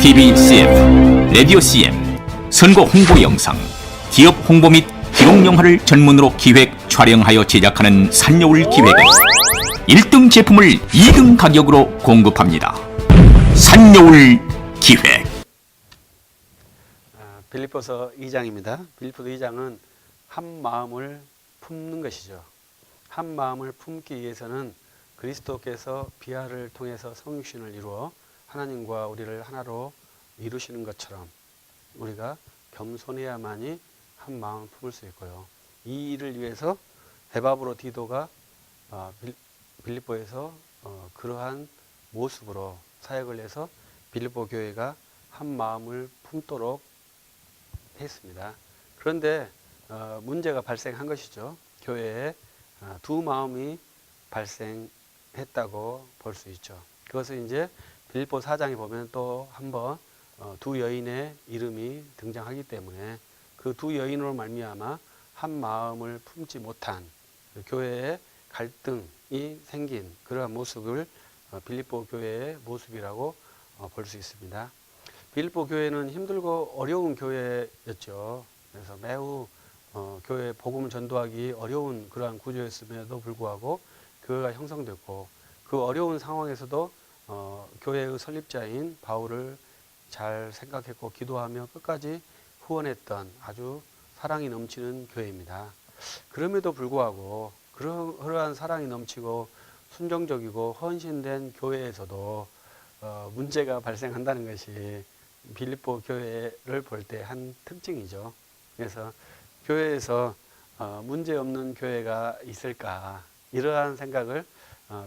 TV CF, 라디오 CM, 선거 홍보 영상, 기업 홍보 및 기록 영화를 전문으로 기획, 촬영하여 제작하는 산여울 기획은 1등 제품을 2등 가격으로 공급합니다. 산여울 기획. 빌립보서 2장입니다. 빌립보서 2장은 한 마음을 품는 것이죠. 한 마음을 품기 위해서는 그리스도께서 비아를 통해서 성육신을 이루어 하나님과 우리를 하나로 이루시는 것처럼 우리가 겸손해야만이 한 마음을 품을 수 있고요. 이 일을 위해서 에바브로 디도가 빌립보에서 그러한 모습으로 사역을 해서 빌립보 교회가 한 마음을 품도록 했습니다. 그런데 문제가 발생한 것이죠. 교회에 두 마음이 발생했다고 볼 수 있죠. 그것은 이제 빌립보 4장에 보면 또 한번 두 여인의 이름이 등장하기 때문에 그 두 여인으로 말미암아 한 마음을 품지 못한 교회의 갈등이 생긴 그러한 모습을 빌립보 교회의 모습이라고 볼 수 있습니다. 빌립보 교회는 힘들고 어려운 교회였죠. 그래서 매우 교회 복음을 전도하기 어려운 그러한 구조였음에도 불구하고 교회가 형성됐고 그 어려운 상황에서도 교회의 설립자인 바울을 잘 생각했고 기도하며 끝까지 후원했던 아주 사랑이 넘치는 교회입니다. 그럼에도 불구하고 그러한 사랑이 넘치고 순종적이고 헌신된 교회에서도 문제가 발생한다는 것이 빌립보 교회를 볼 때 한 특징이죠. 그래서 교회에서 문제없는 교회가 있을까 이러한 생각을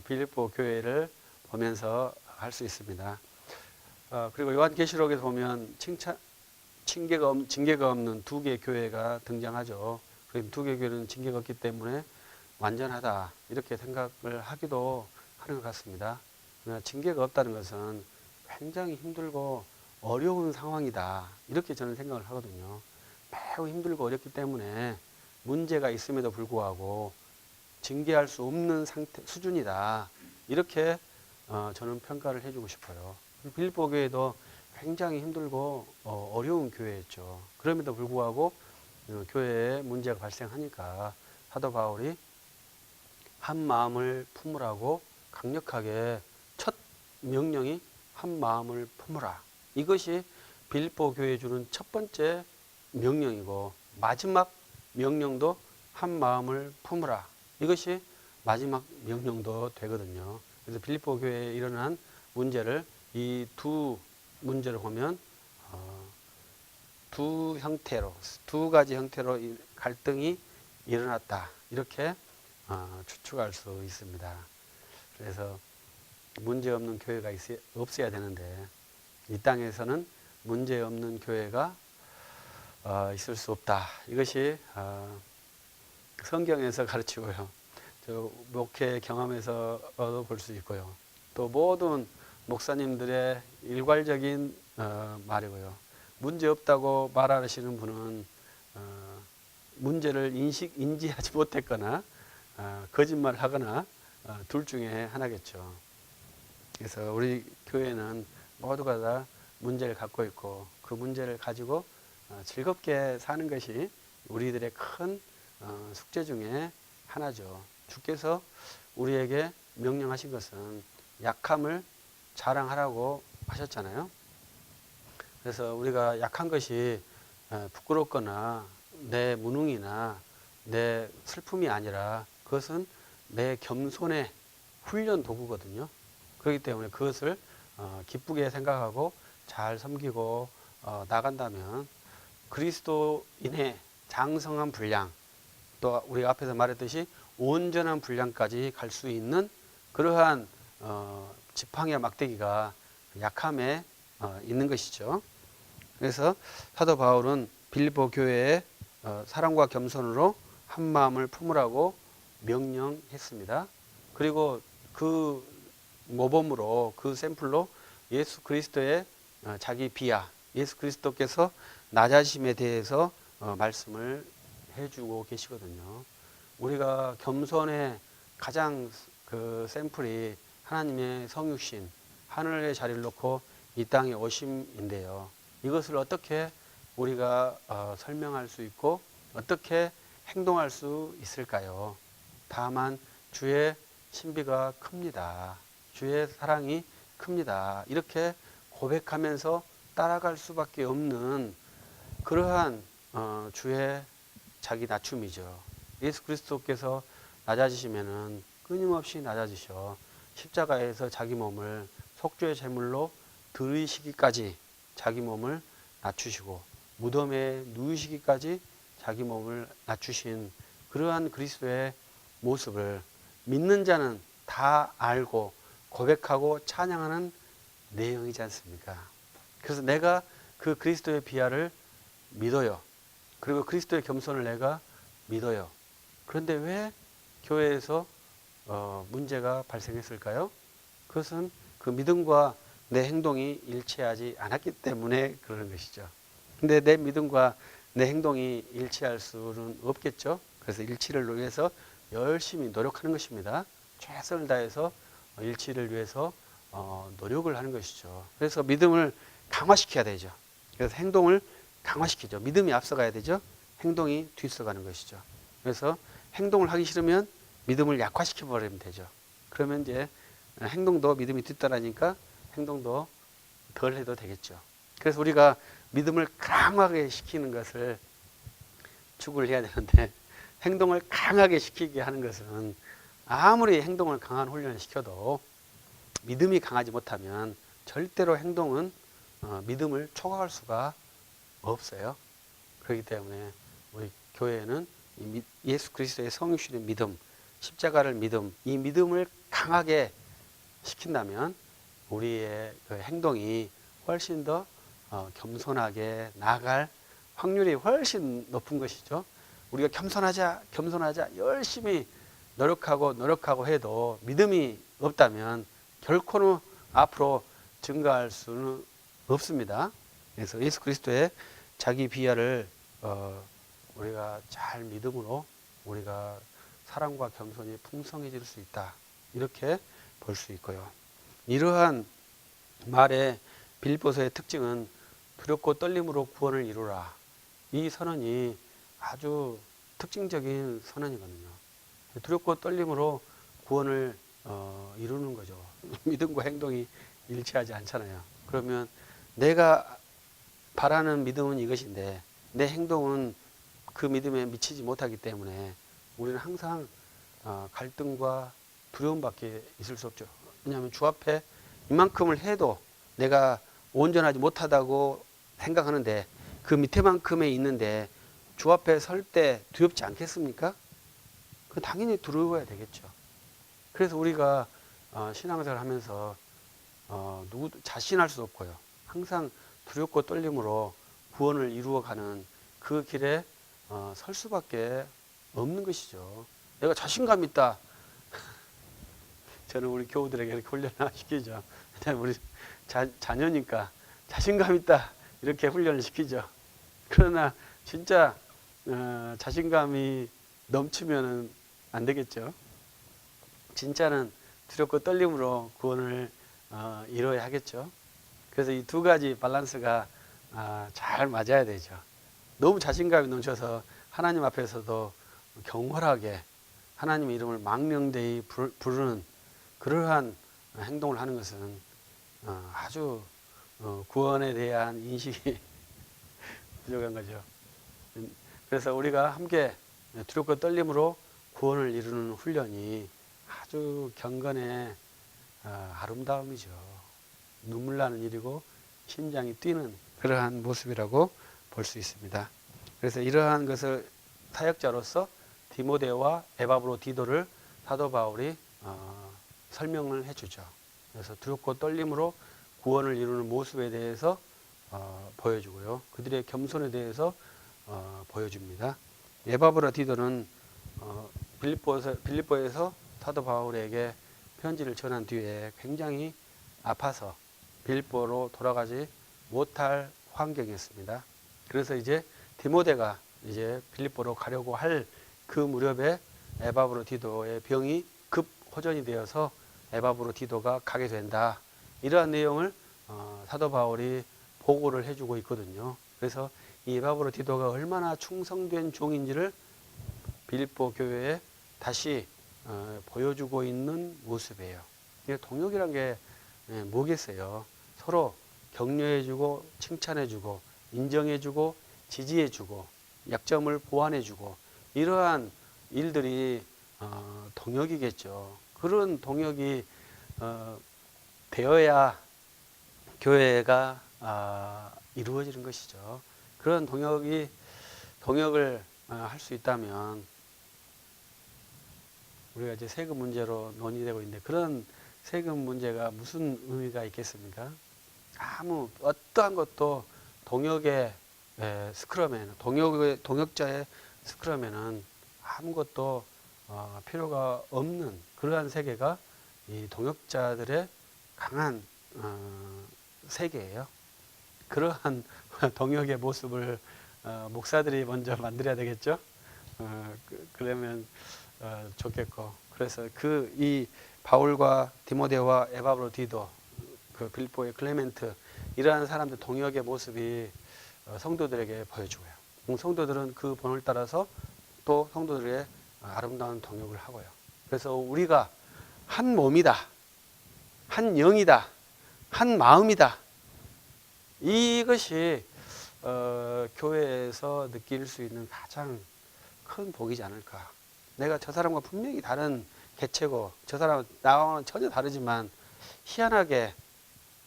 빌립보 교회를 보면서 할 수 있습니다. 그리고 요한계시록에서 보면 징계가 없는 두 개의 교회가 등장하죠. 두 개의 교회는 징계가 없기 때문에 완전하다 이렇게 생각을 하기도 하는 것 같습니다. 징계가 없다는 것은 굉장히 힘들고 어려운 상황이다 이렇게 저는 생각을 하거든요. 매우 힘들고 어렵기 때문에 문제가 있음에도 불구하고 징계할 수 없는 수준이다 이렇게 저는 평가를 해주고 싶어요. 빌립보 교회도 굉장히 힘들고 어려운 교회였죠. 그럼에도 불구하고 교회에 문제가 발생하니까 사도 바울이 한 마음을 품으라고 강력하게 첫 명령이 한 마음을 품으라. 이것이 빌립보 교회에 주는 첫 번째 명령이고 마지막 명령도 한 마음을 품으라. 이것이 마지막 명령도 되거든요. 그래서 빌립보 교회에 일어난 문제를 이 두 문제를 보면 두 가지 형태로 갈등이 일어났다. 이렇게 추측할 수 있습니다. 그래서 문제없는 교회가 없어야 되는데 이 땅에서는 문제없는 교회가 있을 수 없다. 이것이 성경에서 가르치고요. 저 목회 경험에서도 볼 수 있고요. 또 모든 목사님들의 일괄적인 말이고요. 문제없다고 말하시는 분은 문제를 인지하지 못했거나 거짓말하거나 둘 중에 하나겠죠. 그래서 우리 교회는 모두가 다 문제를 갖고 있고 그 문제를 가지고 즐겁게 사는 것이 우리들의 큰 숙제 중에 하나죠. 주께서 우리에게 명령하신 것은 약함을 자랑하라고 하셨잖아요. 그래서 우리가 약한 것이 부끄럽거나 내 무능이나 내 슬픔이 아니라 그것은 내 겸손의 훈련 도구거든요. 그렇기 때문에 그것을 기쁘게 생각하고 잘 섬기고 나간다면 그리스도인의 장성한 분량 또 우리가 앞에서 말했듯이 온전한 분량까지 갈 수 있는 그러한 지팡이와 막대기가 약함에 있는 것이죠. 그래서 사도 바울은 빌립보 교회에 사랑과 겸손으로 한 마음을 품으라고 명령했습니다. 그리고 그 모범으로 그 샘플로 예수 그리스도의 자기 비하, 예수 그리스도께서 낮아심에 대해서 말씀을 해주고 계시거든요. 우리가 겸손의 가장 그 샘플이 하나님의 성육신, 하늘의 자리를 놓고 이 땅에 오심인데요. 이것을 어떻게 우리가 설명할 수 있고 어떻게 행동할 수 있을까요? 다만 주의 신비가 큽니다. 주의 사랑이 큽니다. 이렇게 고백하면서 따라갈 수밖에 없는 그러한 주의 자기 낮춤이죠. 예수 그리스도께서 낮아지시면은 끊임없이 낮아지셔 십자가에서 자기 몸을 속죄의 제물로 드리시기까지 자기 몸을 낮추시고 무덤에 누우시기까지 자기 몸을 낮추신 그러한 그리스도의 모습을 믿는 자는 다 알고 고백하고 찬양하는 내용이지 않습니까? 그래서 내가 그 그리스도의 비하를 믿어요. 그리고 그리스도의 겸손을 내가 믿어요. 그런데 왜 교회에서 문제가 발생했을까요? 그것은 그 믿음과 내 행동이 일치하지 않았기 때문에 그러는 것이죠. 근데 내 믿음과 내 행동이 일치할 수는 없겠죠. 그래서 일치를 위해서 열심히 노력하는 것입니다. 최선을 다해서 일치를 위해서 노력을 하는 것이죠. 그래서 믿음을 강화시켜야 되죠. 그래서 행동을 강화시키죠. 믿음이 앞서가야 되죠. 행동이 뒤서가는 것이죠. 그래서 행동을 하기 싫으면 믿음을 약화시켜 버리면 되죠. 그러면 이제 행동도 믿음이 뒤따라니까 행동도 덜 해도 되겠죠. 그래서 우리가 믿음을 강하게 시키는 것을 추구를 해야 되는데 행동을 강하게 시키게 하는 것은 아무리 행동을 강한 훈련을 시켜도 믿음이 강하지 못하면 절대로 행동은 믿음을 초과할 수가 없어요. 그렇기 때문에 우리 교회에는 예수 그리스도의 성육신의 믿음, 십자가를 믿음, 이 믿음을 강하게 시킨다면 우리의 그 행동이 훨씬 더 겸손하게 나아갈 확률이 훨씬 높은 것이죠. 우리가 겸손하자 열심히 노력하고 해도 믿음이 없다면 결코는 앞으로 증가할 수는 없습니다. 그래서 예수 그리스도의 자기 비하를 우리가 잘 믿음으로 우리가 사랑과 겸손이 풍성해질 수 있다. 이렇게 볼 수 있고요. 이러한 말의 빌립보서의 특징은 두렵고 떨림으로 구원을 이루라. 이 선언이 아주 특징적인 선언이거든요. 두렵고 떨림으로 구원을 이루는 거죠. 믿음과 행동이 일치하지 않잖아요. 그러면 내가 바라는 믿음은 이것인데 내 행동은 그 믿음에 미치지 못하기 때문에 우리는 항상 갈등과 두려움밖에 있을 수 없죠. 왜냐하면 주 앞에 이만큼을 해도 내가 온전하지 못하다고 생각하는데 그 밑에만큼에 있는데 주 앞에 설 때 두렵지 않겠습니까? 그 당연히 두려워야 되겠죠. 그래서 우리가 신앙생활을 하면서 누구도 자신할 수 없고요. 항상 두렵고 떨림으로 구원을 이루어가는 그 길에 설 수밖에 없는 것이죠. 내가 자신감 있다. 저는 우리 교우들에게 이렇게 훈련을 시키죠. 우리 자녀니까 자신감 있다. 이렇게 훈련을 시키죠. 그러나 진짜 자신감이 넘치면 안 되겠죠. 진짜는 두렵고 떨림으로 구원을 이루어야 하겠죠. 그래서 이 두 가지 밸런스가 잘 맞아야 되죠. 너무 자신감이 넘쳐서 하나님 앞에서도 경홀하게 하나님의 이름을 망령되이 부르는 그러한 행동을 하는 것은 아주 구원에 대한 인식이 부족한 거죠. 그래서 우리가 함께 두렵고 떨림으로 구원을 이루는 훈련이 아주 경건의 아름다움이죠. 눈물 나는 일이고 심장이 뛰는 그러한 모습이라고 볼 수 있습니다. 그래서 이러한 것을 사역자로서 디모데와 에바브로디도를 사도 바울이 설명을 해주죠. 그래서 두렵고 떨림으로 구원을 이루는 모습에 대해서 보여주고요. 그들의 겸손에 대해서 보여줍니다. 에바브로디도는 빌립보에서 사도 바울에게 편지를 전한 뒤에 굉장히 아파서 빌립보로 돌아가지 못할 환경이었습니다. 그래서 이제 디모데가 이제 빌립보로 가려고 할 그 무렵에 에바브로디도의 병이 급 호전이 되어서 에바브로디도가 가게 된다. 이러한 내용을 사도 바울이 보고를 해주고 있거든요. 그래서 이 에바브로디도가 얼마나 충성된 종인지를 빌립보 교회에 다시 보여주고 있는 모습이에요. 이게 동역이란 게 뭐겠어요? 서로 격려해주고 칭찬해주고 인정해주고 지지해주고 약점을 보완해주고 이러한 일들이 동역이겠죠. 그런 동역이 되어야 교회가 이루어지는 것이죠. 그런 동역을 할 수 있다면 우리가 이제 세금 문제로 논의되고 있는데 그런 세금 문제가 무슨 의미가 있겠습니까? 어떠한 것도 동역의 스크럼에는 동역자의 스크럼에는 아무것도 필요가 없는 그러한 세계가 이 동역자들의 강한 세계예요. 그러한 동역의 모습을 목사들이 먼저 만들어야 되겠죠. 그러면 좋겠고. 그래서 이 바울과 디모데와 에바브로디도, 그 빌보의 클레멘트 이러한 사람들 동역의 모습이 성도들에게 보여주고요. 성도들은 그 본을 따라서 또 성도들의 아름다운 동역을 하고요. 그래서 우리가 한 몸이다, 한 영이다, 한 마음이다. 이것이 교회에서 느낄 수 있는 가장 큰 복이지 않을까. 내가 저 사람과 분명히 다른 개체고 저 사람은 나와는 전혀 다르지만 희한하게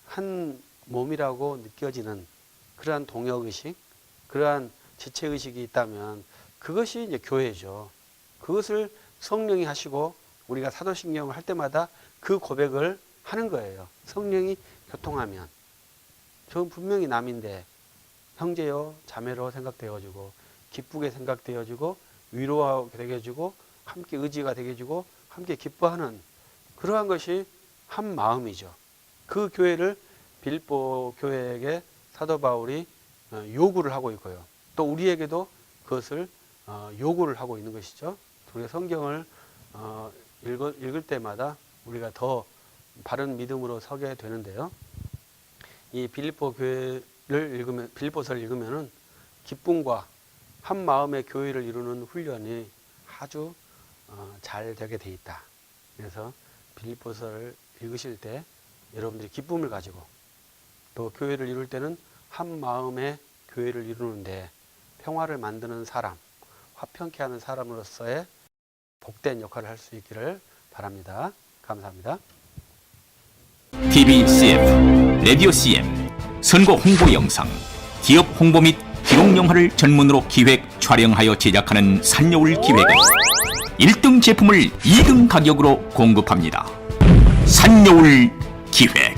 한 몸이라고 느껴지는 그러한 동역의식, 그러한 지체의식이 있다면 그것이 이제 교회죠. 그것을 성령이 하시고 우리가 사도신경을 할 때마다 그 고백을 하는 거예요. 성령이 교통하면 저는 분명히 남인데 형제요 자매로 생각되어지고 기쁘게 생각되어지고 위로하게 되어지고 함께 의지가 되어지고 함께 기뻐하는 그러한 것이 한 마음이죠. 그 교회를 빌립보 교회에게 사도 바울이 요구를 하고 있고요. 또 우리에게도 그것을 요구를 하고 있는 것이죠. 우리가 성경을 읽을 때마다 우리가 더 바른 믿음으로 서게 되는데요. 이 빌립보서를 읽으면은 기쁨과 한 마음의 교회를 이루는 훈련이 아주 잘 되게 돼 있다. 그래서 빌립보서를 읽으실 때 여러분들이 기쁨을 가지고 또 교회를 이룰 때는 한 마음의 교회를 이루는데 평화를 만드는 사람, 화평케 하는 사람으로서의 복된 역할을 할 수 있기를 바랍니다. 감사합니다. TV CF, 라디오 CM, 선거 홍보 영상, 기업 홍보 및 기록 영화를 전문으로 기획, 촬영하여 제작하는 산여울 기획은 1등 제품을 2등 가격으로 공급합니다. 산여울 기획.